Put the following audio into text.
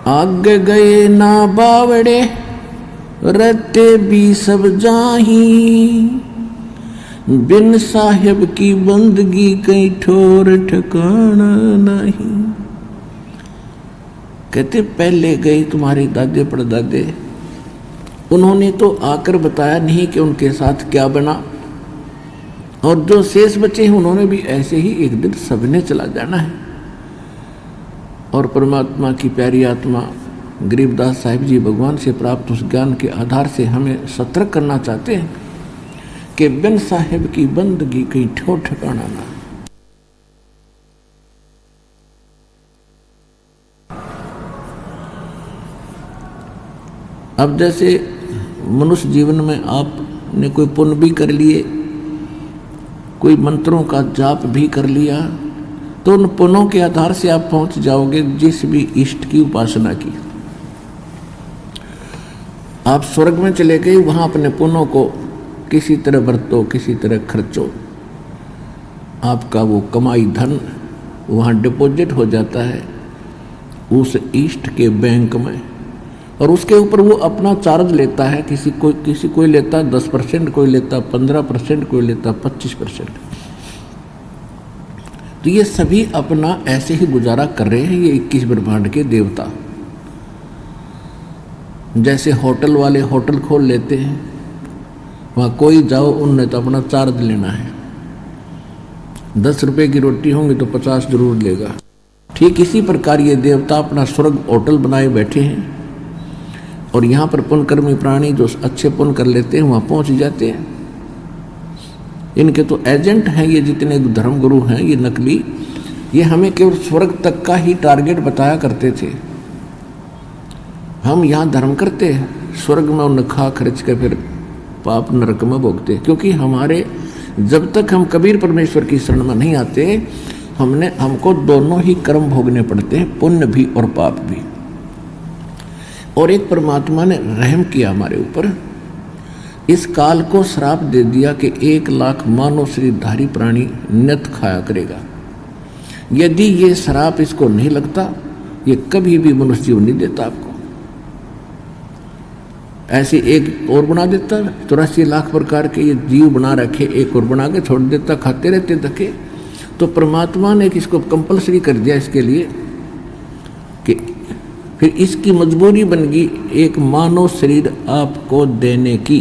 आगे गए ना बावड़े रहते भी सब जाही, बिन साहिब की बंदगी कहीं ठोर ठिकाना नहीं। कहते पहले गए तुम्हारे दादे परदादे, उन्होंने तो आकर बताया नहीं कि उनके साथ क्या बना, और जो शेष बचे हैं उन्होंने भी ऐसे ही एक दिन सबने चला जाना है। और परमात्मा की प्यारी आत्मा गरीबदास साहिब जी भगवान से प्राप्त उस ज्ञान के आधार से हमें सतर्क करना चाहते हैं कि बिन साहिब की बंदगी कहीं ठोर ठिकाना ना। अब जैसे मनुष्य जीवन में आपने कोई पुण्य भी कर लिए, कोई मंत्रों का जाप भी कर लिया, तो उन पुण्यों के आधार से आप पहुंच जाओगे जिस भी इष्ट की उपासना की। आप स्वर्ग में चले गए, वहां अपने पुण्यों को किसी तरह बरतो, किसी तरह खर्चो, आपका वो कमाई धन वहां डिपॉजिट हो जाता है उस इष्ट के बैंक में, और उसके ऊपर वो अपना चार्ज लेता है। किसी कोई लेता 10%, कोई लेता 15%, कोई लेता 25%। तो ये सभी अपना ऐसे ही गुजारा कर रहे हैं, ये 21 ब्रह्मांड के देवता। जैसे होटल वाले होटल खोल लेते हैं, वहाँ कोई जाओ उनने तो अपना चार्ज लेना है। 10 रुपये की रोटी होंगी तो 50 जरूर लेगा। ठीक इसी प्रकार ये देवता अपना स्वर्ग होटल बनाए बैठे हैं, और यहाँ पर पुण्यकर्मी प्राणी जो अच्छे पुण्य कर लेते हैं वहाँ पहुँच जाते हैं। इनके तो एजेंट हैं ये जितने धर्मगुरु हैं, ये नकली, ये हमें केवल स्वर्ग तक का ही टारगेट बताया करते थे। हम यहाँ धर्म करते हैं, स्वर्ग में उन खा खर्च के फिर पाप नरक में भोगते, क्योंकि हमारे जब तक हम कबीर परमेश्वर की शरण में नहीं आते हमको दोनों ही कर्म भोगने पड़ते हैं, पुण्य भी और पाप भी। और एक परमात्मा ने रहम किया हमारे ऊपर, इस काल को श्राप दे दिया कि 1 लाख मानव शरीरधारी प्राणी नित खाया करेगा। यदि ये श्राप इसको नहीं लगता, ये कभी भी मनुष्य जीवन नहीं देता आपको। ऐसे एक और बना देता, 84 लाख प्रकार के ये जीव बना रखे, एक और बना के छोड़ देता, खाते रहते धके। तो परमात्मा ने इसको कंपल्सरी कर दिया इसके लिए कि फिर इसकी मजबूरी बन गई एक मानव शरीर आपको देने की।